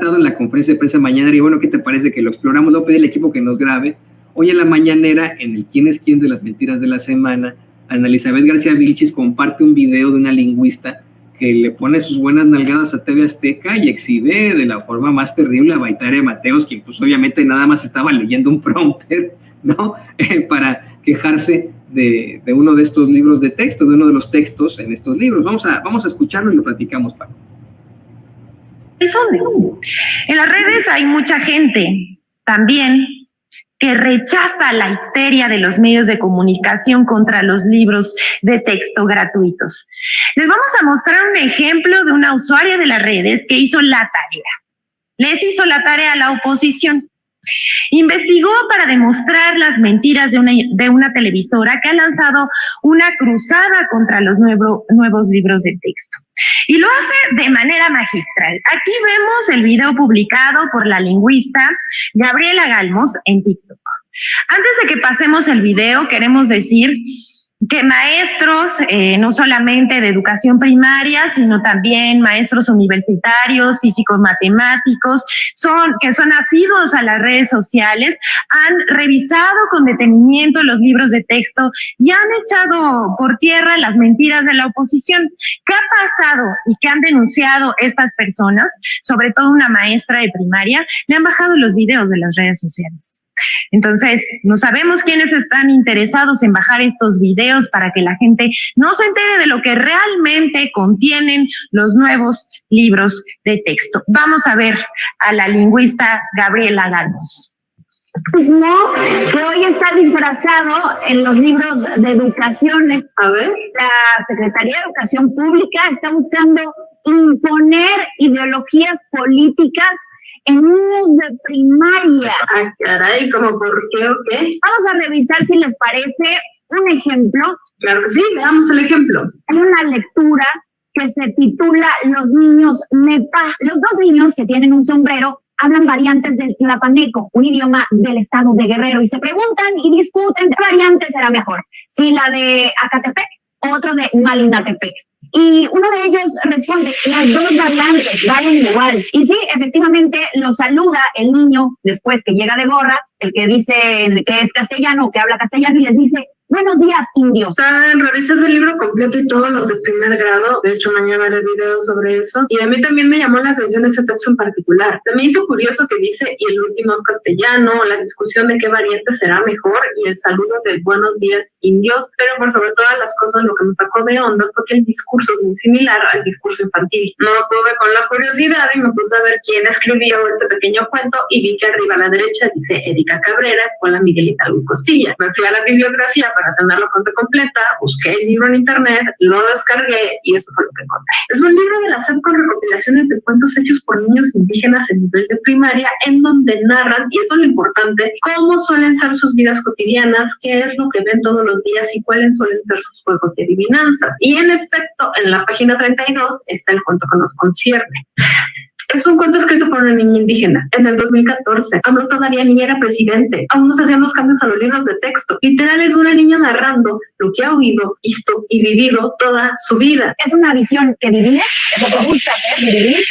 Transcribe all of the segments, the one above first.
en la conferencia de prensa mañanera, y bueno, ¿qué te parece que lo exploramos? Le voy a pedir al equipo que nos grabe. Hoy en la mañanera, en el ¿Quién es quién de las mentiras de la semana?, Ana Elizabeth García Vilchis comparte un video de una lingüista que le pone sus buenas nalgadas a TV Azteca y exhibe de la forma más terrible a Baitaria Mateos, quien pues obviamente nada más estaba leyendo un prompter, ¿no? Para quejarse de uno de estos libros de texto, de uno de los textos en estos libros. Vamos a escucharlo y lo platicamos, Paco. En las redes hay mucha gente también que rechaza la histeria de los medios de comunicación contra los libros de texto gratuitos. Les vamos a mostrar un ejemplo de una usuaria de las redes que hizo la tarea. Les hizo la tarea a la oposición. Investigó para demostrar las mentiras de una televisora que ha lanzado una cruzada contra los nuevos libros de texto. Y lo hace de manera magistral. Aquí vemos el video publicado por la lingüista Gabriela Galmos en TikTok. Antes de que pasemos el video, queremos decir que maestros, no solamente de educación primaria, sino también maestros universitarios, físicos matemáticos, que son asiduos a las redes sociales, han revisado con detenimiento los libros de texto y han echado por tierra las mentiras de la oposición. ¿Qué ha pasado y qué han denunciado estas personas? Sobre todo una maestra de primaria, le han bajado los videos de las redes sociales. Entonces, no sabemos quiénes están interesados en bajar estos videos para que la gente no se entere de lo que realmente contienen los nuevos libros de texto. Vamos a ver a la lingüista Gabriela Galmos. Que hoy está disfrazado en los libros de educación. A ver. La Secretaría de Educación Pública está buscando imponer ideologías políticas en niños de primaria. Ah, caray, ¿cómo por qué o qué? Vamos a revisar si les parece un ejemplo. Claro que sí, veamos el ejemplo. Hay una lectura que se titula Los niños Nepa. Los dos niños que tienen un sombrero hablan variantes del tlapaneco, un idioma del estado de Guerrero, y se preguntan y discuten qué variante será mejor, si la de Acatepec o otro de Malinatepec. Y uno de ellos responde, las dos variantes valen igual. Y sí, efectivamente, lo saluda el niño después que llega de gorra, el que dice que es castellano, que habla castellano, y les dice, buenos días, indios. Saben, revisas el libro completo y todos los de primer grado. De hecho, mañana haré video sobre eso. Y a mí también me llamó la atención ese texto en particular. Me hizo curioso que dice, y el último es castellano, la discusión de qué variante será mejor, y el saludo de buenos días, indios. Pero por sobre todas las cosas, lo que me sacó de onda fue que el discurso es muy similar al discurso infantil. No pude con la curiosidad y me puse a ver quién escribió ese pequeño cuento, y vi que arriba a la derecha dice Erika Cabrera, Escuela Miguel Hidalgo y Costilla. Me fui a la bibliografía para tener la cuenta completa, busqué el libro en internet, lo descargué y eso fue lo que encontré. Es un libro de la SEP con recopilaciones de cuentos hechos por niños indígenas en nivel de primaria, en donde narran, y eso es lo importante, cómo suelen ser sus vidas cotidianas, qué es lo que ven todos los días y cuáles suelen ser sus juegos y adivinanzas. Y en efecto, en la página 32 está el cuento que nos concierne. Es un cuento escrito por una niña indígena en el 2014. AMLO todavía ni era presidente. Aún no se hacían los cambios a los libros de texto. Literal, es una niña narrando lo que ha oído, visto y vivido toda su vida. Es una visión que divide, es lo que busca hacer, dividir,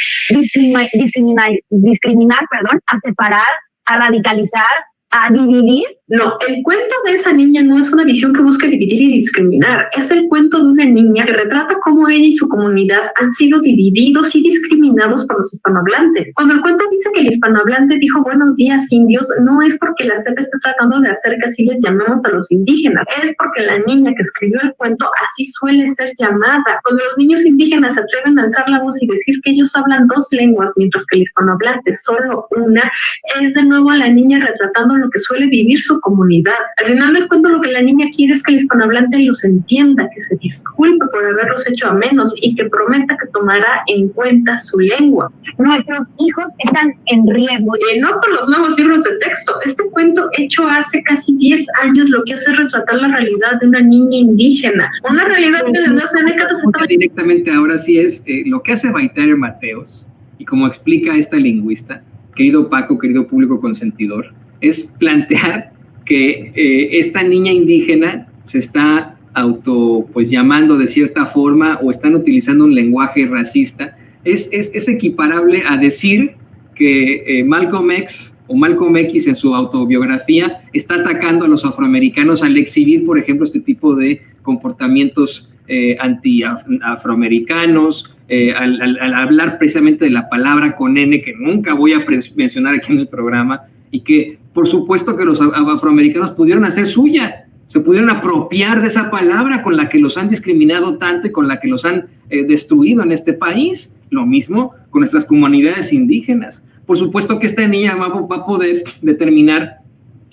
discriminar, a separar, a radicalizar, a dividir. No, el cuento de esa niña no es una visión que busque dividir y discriminar. Es el cuento de una niña que retrata cómo ella y su comunidad han sido divididos y discriminados por los hispanohablantes. Cuando el cuento dice que el hispanohablante dijo buenos días, indios, no es porque la SEP esté tratando de hacer que así les llamemos a los indígenas. Es porque la niña que escribió el cuento así suele ser llamada. Cuando los niños indígenas se atreven a alzar la voz y decir que ellos hablan dos lenguas, mientras que el hispanohablante solo una, es de nuevo a la niña retratando lo que suele vivir su comunidad. Al final del cuento, lo que la niña quiere es que el hispanohablante los entienda, que se disculpe por haberlos hecho a menos y que prometa que tomará en cuenta su lengua. Nuestros hijos están en riesgo. Y no por los nuevos libros de texto. Este cuento hecho hace casi 10 años lo que hace es retratar la realidad de una niña indígena. Una realidad que desde hace décadas está... Directamente ahora sí es lo que hace Baitaria Mateos, y como explica esta lingüista, querido Paco, querido público consentidor, es plantear que esta niña indígena se está llamando de cierta forma o están utilizando un lenguaje racista. Es equiparable a decir que Malcolm X en su autobiografía está atacando a los afroamericanos al exhibir, por ejemplo, este tipo de comportamientos anti-afroamericanos, al hablar precisamente de la palabra con N, que nunca voy a mencionar aquí en el programa, y que por supuesto que los afroamericanos pudieron hacer suya, se pudieron apropiar de esa palabra con la que los han discriminado tanto y con la que los han destruido en este país. Lo mismo con nuestras comunidades indígenas. Por supuesto que esta niña va a poder determinar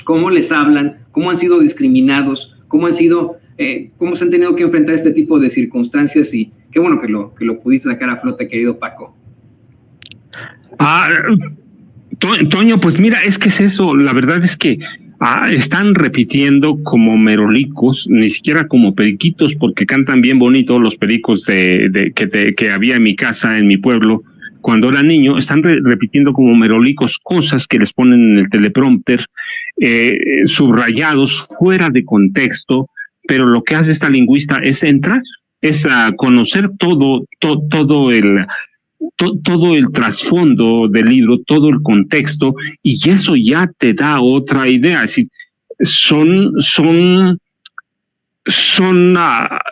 cómo les hablan, cómo han sido discriminados, cómo se han tenido que enfrentar este tipo de circunstancias, y qué bueno que lo pudiste sacar a flote, querido Paco. Toño, pues mira, es que es eso, la verdad es que están repitiendo como merolicos, ni siquiera como periquitos, porque cantan bien bonito los pericos que había en mi casa, en mi pueblo, cuando era niño. Están repitiendo como merolicos cosas que les ponen en el teleprompter, subrayados, fuera de contexto, pero lo que hace esta lingüista es entrar, es conocer todo el trasfondo del libro, todo el contexto, y eso ya te da otra idea. Es decir, son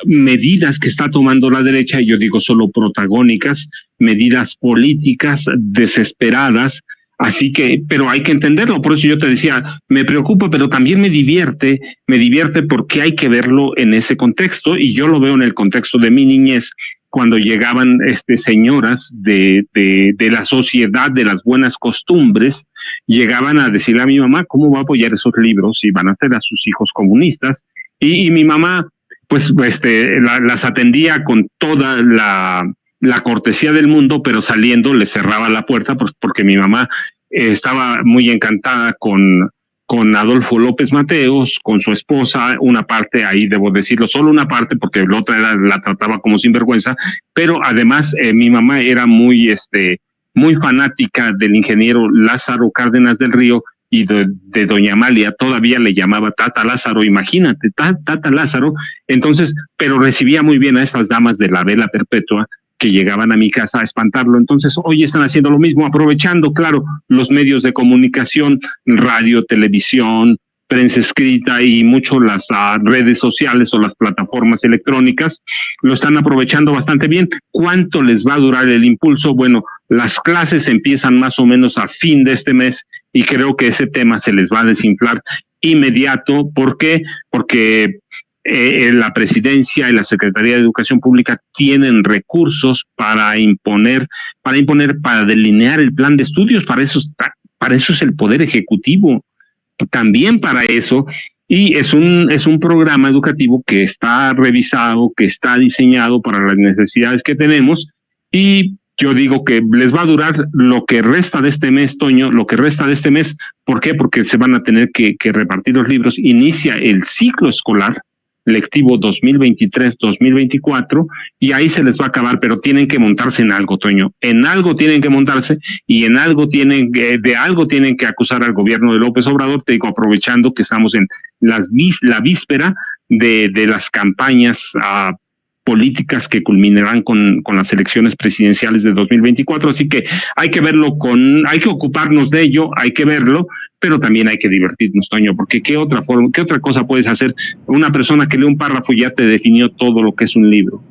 medidas que está tomando la derecha, y yo digo solo protagónicas, medidas políticas desesperadas. Así que, pero hay que entenderlo. Por eso yo te decía, me preocupa, pero también me divierte porque hay que verlo en ese contexto, y yo lo veo en el contexto de mi niñez, cuando llegaban señoras de la sociedad, de las buenas costumbres, llegaban a decirle a mi mamá cómo va a apoyar esos libros si van a hacer a sus hijos comunistas, y mi mamá pues las atendía con toda la cortesía del mundo, pero saliendo le cerraba la puerta, porque mi mamá estaba muy encantada con Adolfo López Mateos, con su esposa, una parte ahí, debo decirlo, solo una parte, porque la otra la trataba como sinvergüenza, pero además mi mamá era muy fanática del ingeniero Lázaro Cárdenas del Río, y de doña Amalia, todavía le llamaba Tata Lázaro, imagínate, Tata Lázaro. Entonces, pero recibía muy bien a estas damas de la vela perpetua que llegaban a mi casa a espantarlo. Entonces, hoy están haciendo lo mismo, aprovechando, claro, los medios de comunicación, radio, televisión, prensa escrita y mucho las redes sociales o las plataformas electrónicas, lo están aprovechando bastante bien. ¿Cuánto les va a durar el impulso? Bueno, las clases empiezan más o menos a fin de este mes, y creo que ese tema se les va a desinflar inmediato. ¿Por qué? Porque la presidencia y la Secretaría de Educación Pública tienen recursos para delinear el plan de estudios. Para eso es el Poder Ejecutivo, también para eso, y es un programa educativo que está revisado, que está diseñado para las necesidades que tenemos, y yo digo que les va a durar lo que resta de este mes, Toño, lo que resta de este mes. ¿Por qué? Porque se van a tener que repartir los libros. Inicia el ciclo escolar lectivo 2023-2024, y ahí se les va a acabar, pero tienen que montarse en algo, Toño. En algo tienen que montarse, y de algo tienen que acusar al gobierno de López Obrador. Te digo, aprovechando que estamos en la víspera de las campañas políticas que culminarán con las elecciones presidenciales de 2024, así que hay que verlo hay que ocuparnos de ello, hay que verlo, pero también hay que divertirnos, Toño, porque qué otra cosa puedes hacer. Una persona que lee un párrafo ya te definió todo lo que es un libro.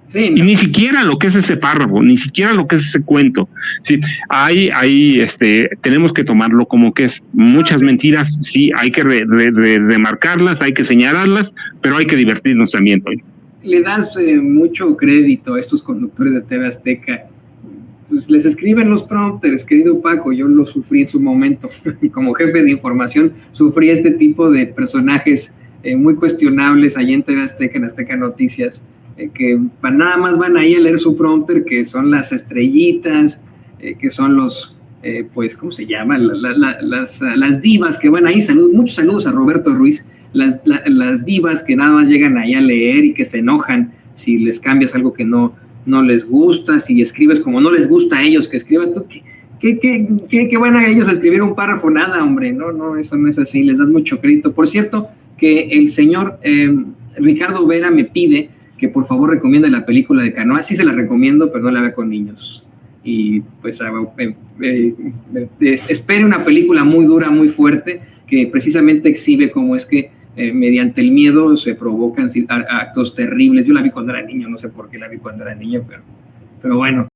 Sí, no. Y ni siquiera lo que es ese párrafo, ni siquiera lo que es ese cuento. Sí, tenemos que tomarlo como que es muchas mentiras. Sí, hay que remarcarlas, hay que señalarlas, pero hay que divertirnos también, Toño. Le das mucho crédito a estos conductores de TV Azteca. Pues les escriben los prompters, querido Paco. Yo lo sufrí en su momento. Como jefe de información, sufrí este tipo de personajes muy cuestionables allá en TV Azteca, en Azteca Noticias, que nada más van ahí a leer su prompter, que son las estrellitas, que son los, pues, ¿cómo se llama? Las divas que van ahí. Muchos saludos a Roberto Ruiz. Las divas que nada más llegan ahí a leer y que se enojan si les cambias algo que no les gusta, si escribes como no les gusta a ellos que escribas tú. ¿Qué van a ellos a escribir un párrafo? Nada, hombre, no, eso no es así. Les das mucho crédito. Por cierto, que el señor Ricardo Vera me pide que por favor recomiende la película de Canoa. Sí se la recomiendo, pero no la vea con niños. y pues espere una película muy dura, muy fuerte, que precisamente exhibe cómo es que mediante el miedo se provocan actos terribles. Yo la vi cuando era niño, no sé por qué la vi cuando era niño, pero bueno.